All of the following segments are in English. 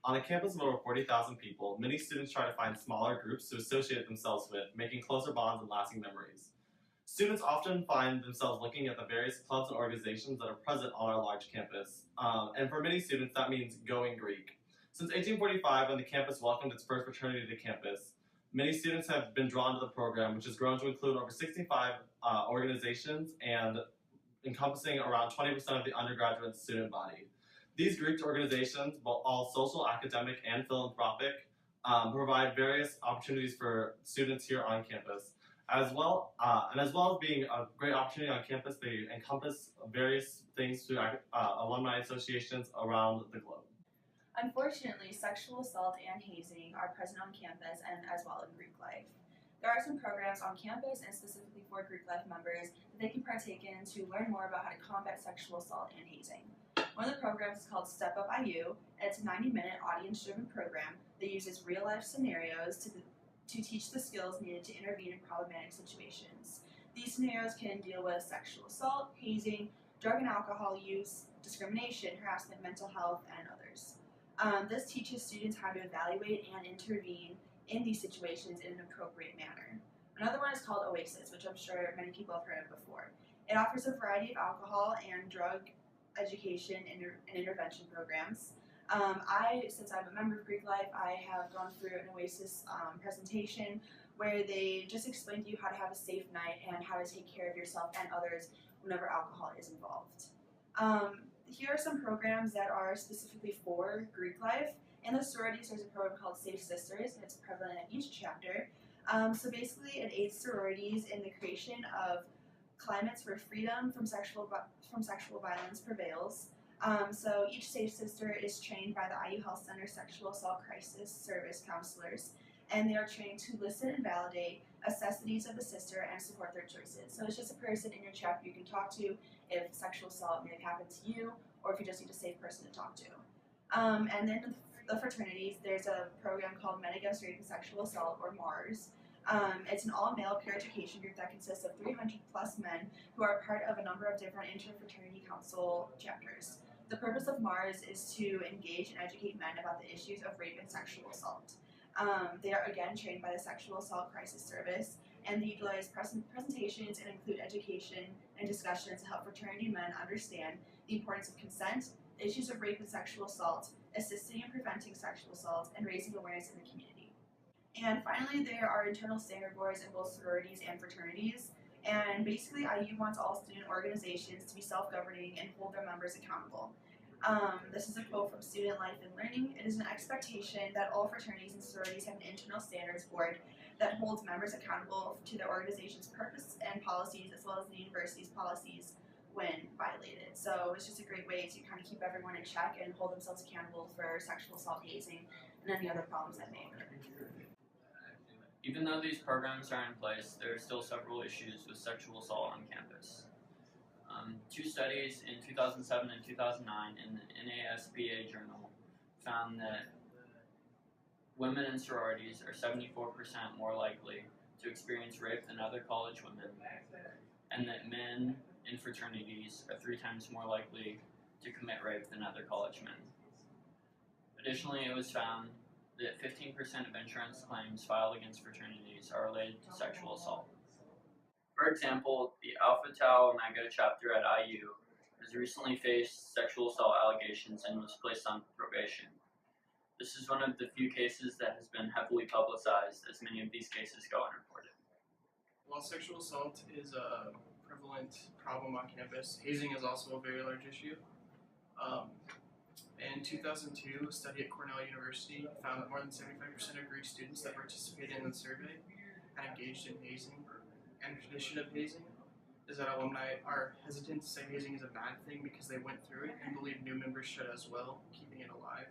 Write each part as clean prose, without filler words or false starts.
On a campus of over 40,000 people, many students try to find smaller groups to associate themselves with, making closer bonds and lasting memories. Students often find themselves looking at the various clubs and organizations that are present on our large campus. And for many students, that means going Greek. Since 1845, when the campus welcomed its first fraternity to campus, many students have been drawn to the program, which has grown to include over 65 organizations and encompassing around 20% of the undergraduate student body. These Greek organizations, both all social, academic, and philanthropic, provide various opportunities for students here on campus. As well as being a great opportunity on campus, they encompass various things through alumni associations around the globe. Unfortunately, sexual assault and hazing are present on campus and as well in Greek life. There are some programs on campus and specifically for Greek life members that they can partake in to learn more about how to combat sexual assault and hazing. One of the programs is called Step Up IU, and it's a 90-minute audience-driven program that uses real-life scenarios to teach the skills needed to intervene in problematic situations. These scenarios can deal with sexual assault, hazing, drug and alcohol use, discrimination, harassment, mental health, and others. This teaches students how to evaluate and intervene in these situations in an appropriate manner. Another one is called Oasis, which I'm sure many people have heard of before. It offers a variety of alcohol and drug education and intervention programs. Since I'm a member of Greek Life, I have gone through an Oasis presentation where they just explain to you how to have a safe night and how to take care of yourself and others whenever alcohol is involved. Here are some programs that are specifically for Greek Life. In the sororities, there's a program called Safe Sisters, and it's prevalent at each chapter. So basically, it aids sororities in the creation of climates where freedom from sexual violence prevails. So each Safe Sister is trained by the IU Health Center Sexual Assault Crisis Service counselors, and they are trained to listen and validate, assess the needs of the sister, and support their choices. So it's just a person in your chapter you can talk to if sexual assault may have happened to you, or if you just need a safe person to talk to. And then the fraternities, there's a program called Men Against Rape and Sexual Assault, or MARS. It's an all-male peer education group that consists of 300 plus men who are part of a number of different interfraternity council chapters. The purpose of MARS is to engage and educate men about the issues of rape and sexual assault. They are again trained by the Sexual Assault Crisis Service, and they utilize presentations and include education and discussions to help fraternity men understand the importance of consent, the issues of rape and sexual assault, assisting and preventing sexual assault, and raising awareness in the community. And finally, there are internal standard boards in both sororities and fraternities. And basically, IU wants all student organizations to be self-governing and hold their members accountable. This is a quote from Student Life and Learning. It is an expectation that all fraternities and sororities have an internal standards board that holds members accountable to their organization's purpose and policies, as well as the university's policies when violated. So it's just a great way to kind of keep everyone in check and hold themselves accountable for sexual assault, hazing, and any other problems that may occur. Even though these programs are in place, there are still several issues with sexual assault on campus. Two studies in 2007 and 2009 in the NASBA journal found that women in sororities are 74% more likely to experience rape than other college women, and that men in fraternities are 3 times more likely to commit rape than other college men. Additionally, it was found that 15% of insurance claims filed against fraternities are related to sexual assault. For example, the Alpha Tau Omega chapter at IU has recently faced sexual assault allegations and was placed on probation. This is one of the few cases that has been heavily publicized, as many of these cases go unreported. While sexual assault is a prevalent problem on campus, hazing is also a very large issue. In 2002, a study at Cornell University found that more than 75% of Greek students that participated in the survey had engaged in hazing. And the tradition of hazing is that alumni are hesitant to say hazing is a bad thing because they went through it and believe new members should as well, keeping it alive.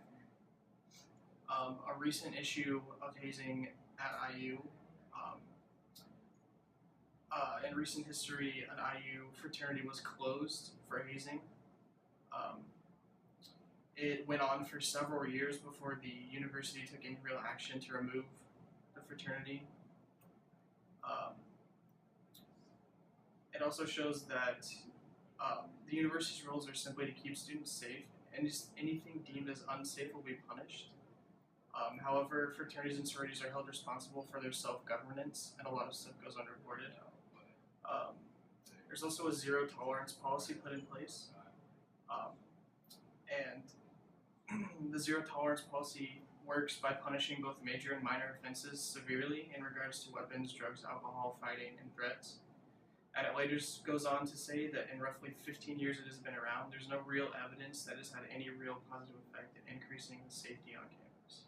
A recent issue of hazing at IU, in recent history, an IU fraternity was closed for hazing. It went on for several years before the university took any real action to remove the fraternity. It also shows that the university's rules are simply to keep students safe and just anything deemed as unsafe will be punished. However, fraternities and sororities are held responsible for their self-governance, and a lot of stuff goes unreported. Um, there's also a zero tolerance policy put in place, and the zero tolerance policy works by punishing both major and minor offenses severely in regards to weapons, drugs, alcohol, fighting, and threats. And it later goes on to say that in roughly 15 years it has been around, there's no real evidence that it's had any real positive effect in increasing the safety on campus.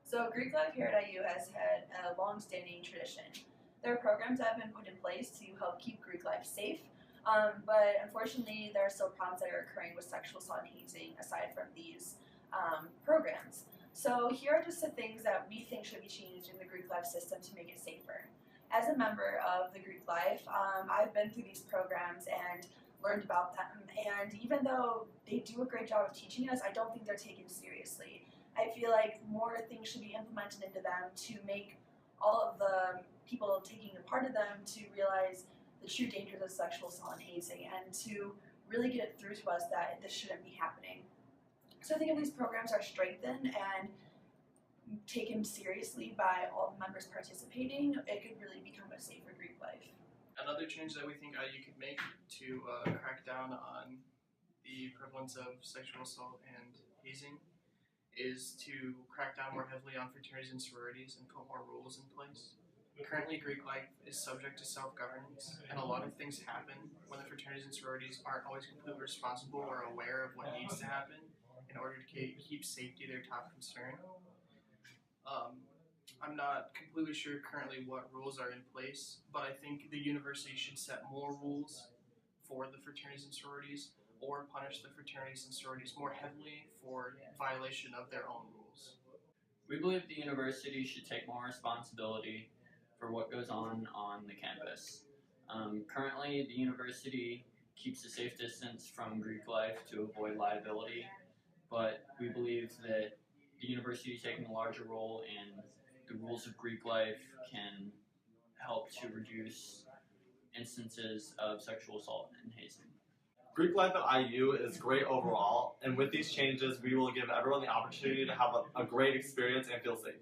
So Greek life here at IU has had a long-standing tradition. There are programs that have been put in place to help keep Greek life safe, but unfortunately there are still problems that are occurring with sexual assault and hazing aside from these programs. So here are just the things that we think should be changed in the Greek life system to make it safer. As a member of the Greek life, I've been through these programs and learned about them, and even though they do a great job of teaching us, I don't think they're taken seriously. I feel like more things should be implemented into them to make all of the people taking a part of them to realize the true dangers of sexual assault and hazing, and to really get it through to us that this shouldn't be happening. So I think if these programs are strengthened and taken seriously by all the members participating, it could really become a safer Greek life. Another change that we think IU could make to crack down on the prevalence of sexual assault and hazing is to crack down more heavily on fraternities and sororities and put more rules in place. Currently, Greek life is subject to self-governance, and a lot of things happen when the fraternities and sororities aren't always completely responsible or aware of what needs to happen in order to keep safety their top concern. I'm not completely sure currently what rules are in place, but I think the university should set more rules for the fraternities and sororities, or punish the fraternities and sororities more heavily for violation of their own rules. We believe the university should take more responsibility for what goes on the campus. Currently, the university keeps a safe distance from Greek life to avoid liability, but we believe that the university taking a larger role in the rules of Greek life can help to reduce instances of sexual assault and hazing. Greek life at IU is great overall, and with these changes, we will give everyone the opportunity to have a great experience and feel safe.